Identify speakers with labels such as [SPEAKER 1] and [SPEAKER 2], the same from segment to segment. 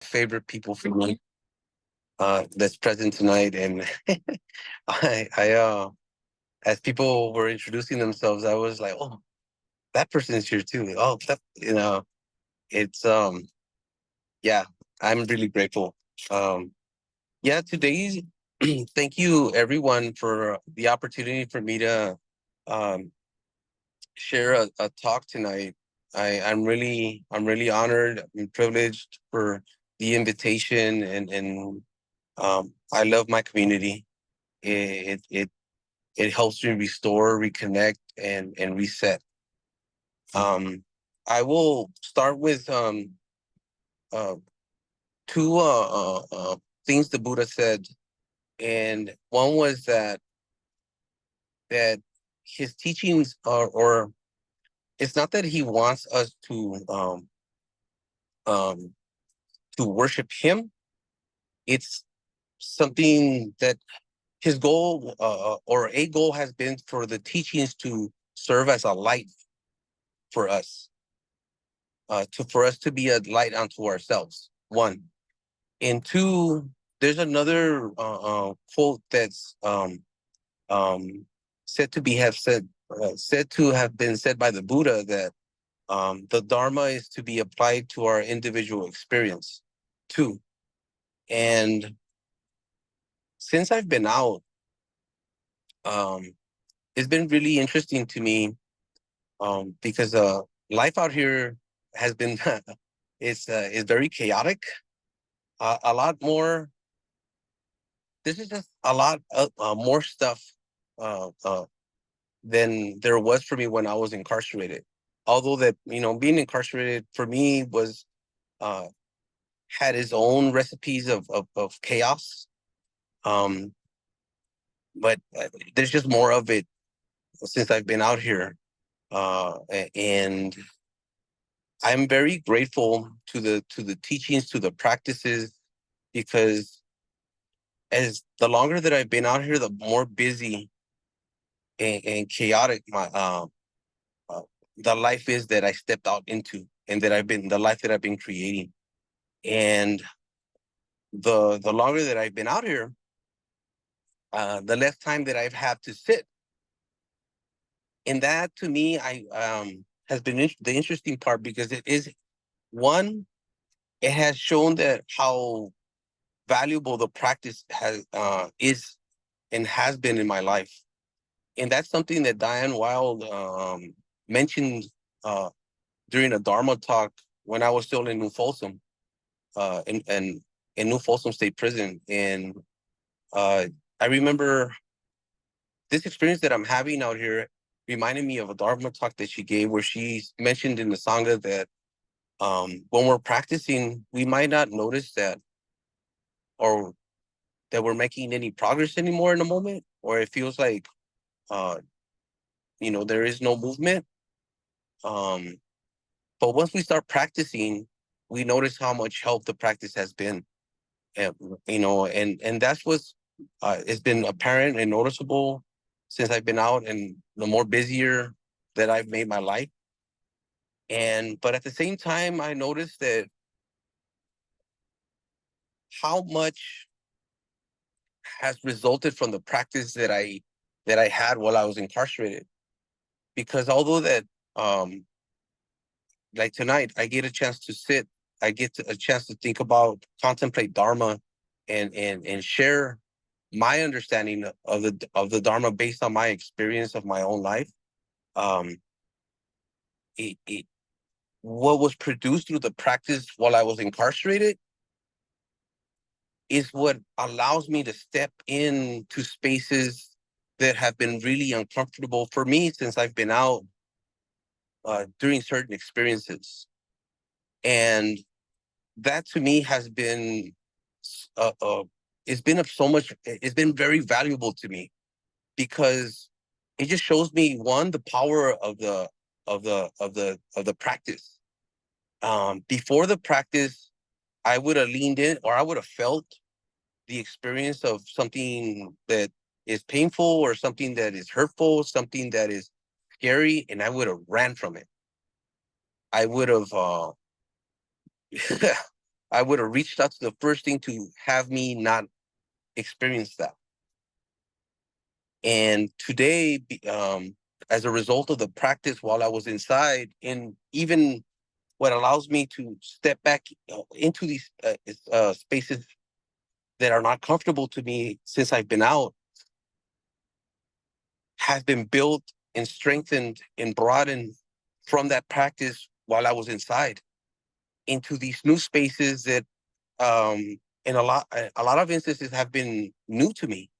[SPEAKER 1] favorite people for me that's present tonight. And I as people were introducing themselves, I was like, oh, that person's here too. Oh, it's yeah, I'm really grateful. Um, yeah, today's thank you everyone for the opportunity for me to um share a talk tonight. I'm really honored and privileged for the invitation, and I love my community. It helps me restore, reconnect, and reset. Um, I will start with uh, two things the Buddha said, and one was that his teachings are, or it's not that he wants us um, to worship him. It's something that his goal or a goal has been for the teachings to serve as a light for us, for us to be a light unto ourselves. One. And two, there's another quote that's um, said to have been said by the Buddha, that the Dharma is to be applied to our individual experience too. And since I've been out, um, it's been really interesting to me, because life out here has been is very chaotic. A lot more. This is just a lot more stuff uh, uh, than there was for me when I was incarcerated. Although that, being incarcerated for me was uh, had its own recipes of chaos. Um, but there's just more of it since I've been out here, and I'm very grateful to the teachings, to the practices, because as the longer that I've been out here, the more busy and chaotic uh, the life is that I stepped out into, and the life that I've been creating. And the longer that I've been out here, the less time that I've had to sit. And that, to me, I has been the interesting part, because it is one. It has shown that how valuable the practice is and has been in my life. And that's something that Diane Wild mentioned uh, during a Dharma talk when I was still in New Folsom, in New Folsom State Prison. And uh, I remember this experience that I'm having out here reminded me of a Dharma talk that she gave, where she mentioned in the Sangha that when we're practicing, we might not notice that, or that we're making any progress anymore in a moment, or it feels like uh, there is no movement. Um, but once we start practicing, we notice how much help the practice has been. And, and that's what's it's been apparent and noticeable since I've been out, and the more busier that I've made my life. But at the same time, I noticed that how much has resulted from the practice that I had while I was incarcerated. Because although that, um, like tonight, I get a chance to sit, I get a chance to think about, contemplate Dharma, and share my understanding of the Dharma based on my experience of my own life. Um, it What was produced through the practice while I was incarcerated is what allows me to step into spaces that have been really uncomfortable for me since I've been out, during certain experiences. And that, to me, has been it's been of so much. It's been very valuable to me, because it just shows me, one, the power of the practice. Before the practice, I would have leaned in, or I would have felt the experience of something that is painful, or something that is hurtful, something that is scary, and I would have ran from it. I would have I would have reached out to the first thing to have me not experience that. And today, as a result of the practice while I was inside, and even what allows me to step back into these spaces that are not comfortable to me since I've been out, have been built and strengthened and broadened from that practice while I was inside into these new spaces that, in a lot of instances, have been new to me.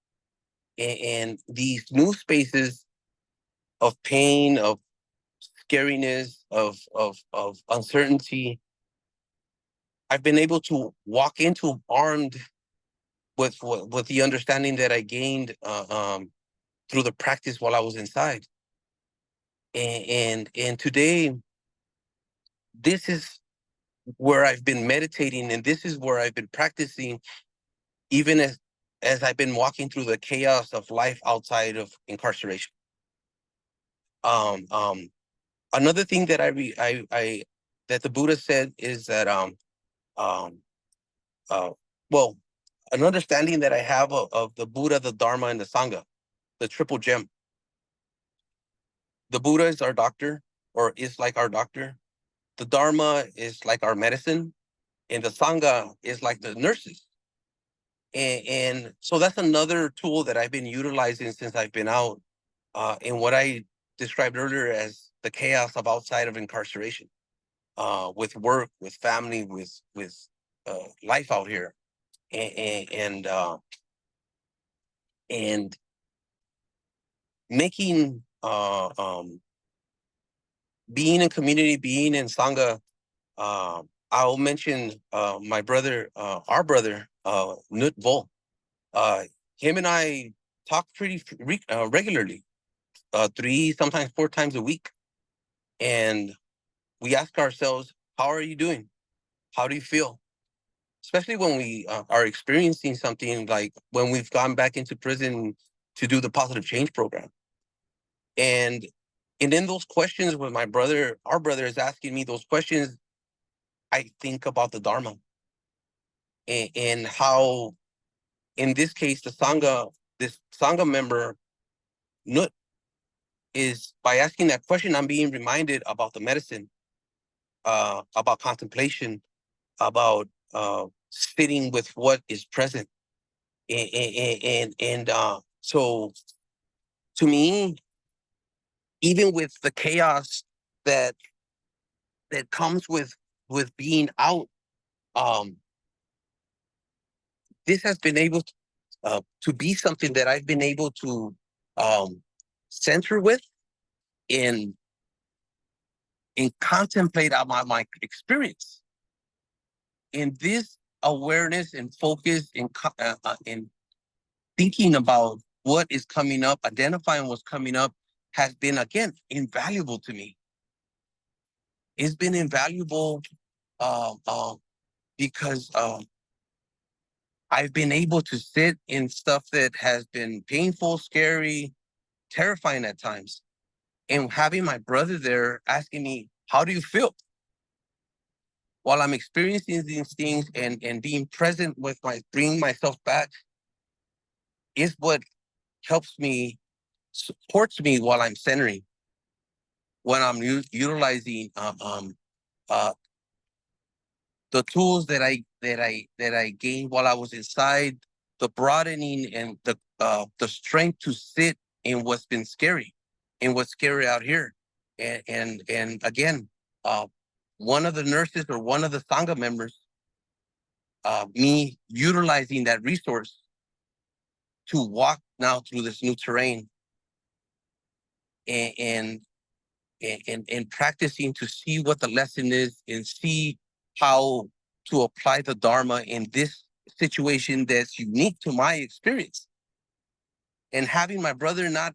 [SPEAKER 1] And these new spaces of pain, of scariness, of uncertainty, I've been able to walk into armed with the understanding that I gained through the practice while I was inside. And today, this is where I've been meditating, and this is where I've been practicing, even as I've been walking through the chaos of life outside of incarceration. Um, um, Another thing that I that the Buddha said is that um uh well, an understanding that I have of the Buddha, the Dharma, and the Sangha, the triple gem. The Buddha is our doctor, or is like our doctor. The Dharma is like our medicine, and the Sangha is like the nurses. And so that's another tool that I've been utilizing since I've been out, in what I described earlier as the chaos of outside of incarceration, with work, with family, with life out here, and and making being in community, being in Sangha. I'll mention my brother, our brother, Nut Vol. Uh, Him and I talk pretty regularly, 3, sometimes 4 times a week. And we ask ourselves, how are you doing? How do you feel? Especially when we are experiencing something, like when we've gone back into prison to do the positive change program. And in those questions, when my brother, our brother, is asking me those questions, I think about the Dharma, and how, in this case, this Sangha member, Nut, is, by asking that question, I'm being reminded about the medicine, about contemplation, about sitting with what is present. And so, to me, even with the chaos that comes with being out, um, this has been able to be something that I've been able to center with, and contemplate on my experience. And this awareness and focus in thinking about what is coming up, identifying what's coming up, has been, again, invaluable to me. It's been invaluable because I've been able to sit in stuff that has been painful, scary, terrifying at times. And having my brother there asking me, how do you feel? While I'm experiencing these things, and being present with bringing myself back, is what helps me, supports me while I'm centering, when I'm utilizing uh, the tools that I gained while I was inside, the broadening and the strength to sit in what's been scary, in what's scary out here. And again, uh, one of the nurses, or one of the Sangha members, me utilizing that resource to walk now through this new terrain, and and practicing to see what the lesson is, and see how to apply the Dharma in this situation that's unique to my experience. And having my brother not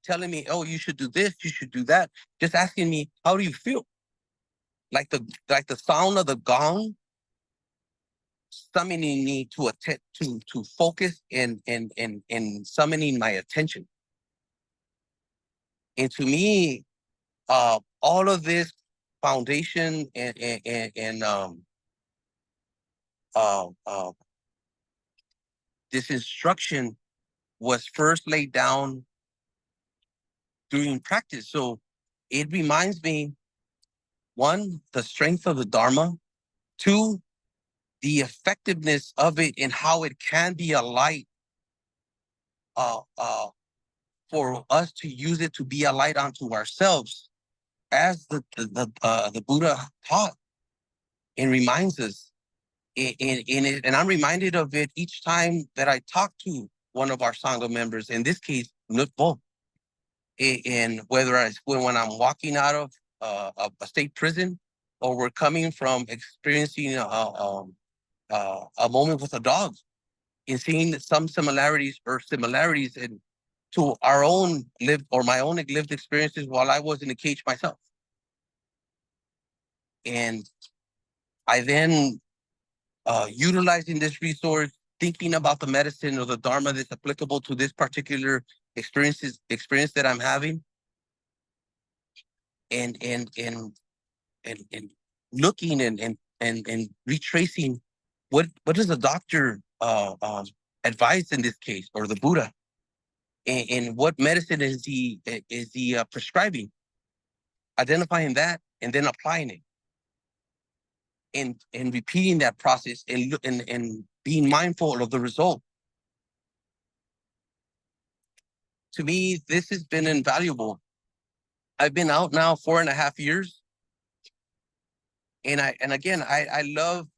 [SPEAKER 1] telling me, oh, you should do this, you should do that, just asking me, how do you feel? Like the sound of the gong summoning me to focus, and summoning my attention. And to me, all of this foundation, and this instruction was first laid down during practice. So it reminds me, one, the strength of the Dharma, two, the effectiveness of it and how it can be a light uh, uh, for us to use it to be a light unto ourselves, as the Buddha taught and reminds us. In it, and I'm reminded of it each time that I talk to one of our Sangha members, in this case, Nutpo. And whether when I'm walking out of a state prison, or we're coming from experiencing a moment with a dog, and seeing some similarities in to our own lived or my own lived experiences while I was in the cage myself. And I then, utilizing this resource, thinking about the medicine or the Dharma that's applicable to this particular experience that I'm having, and looking and retracing what does the doctor advise in this case, or the Buddha, and what medicine is he prescribing, identifying that and then applying it, and repeating that process, and being mindful of the result. To me, this has been invaluable. I've been out now 4.5 years, and I love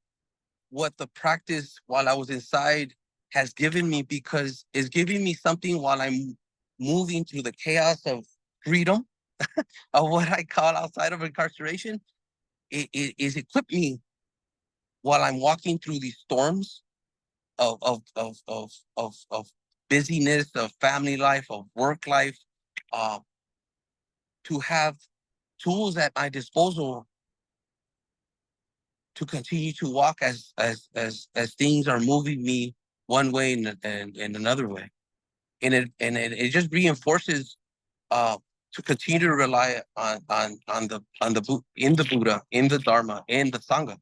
[SPEAKER 1] what the practice while I was inside has given me, because it's giving me something while I'm moving through the chaos of freedom of what I call outside of incarceration. It is equipped me while I'm walking through these storms of busyness, of family life, of work life, uh, to have tools at my disposal to continue to walk as things are moving me one way and another way. And it just reinforces, uh, to continue to rely in the Buddha, in the Dharma, in the Sangha.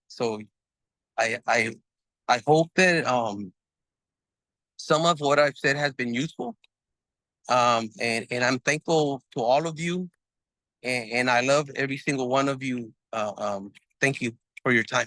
[SPEAKER 1] So I I I hope that some of what I've said has been useful. And I'm thankful to all of you, and I love every single one of you. Thank you for your time.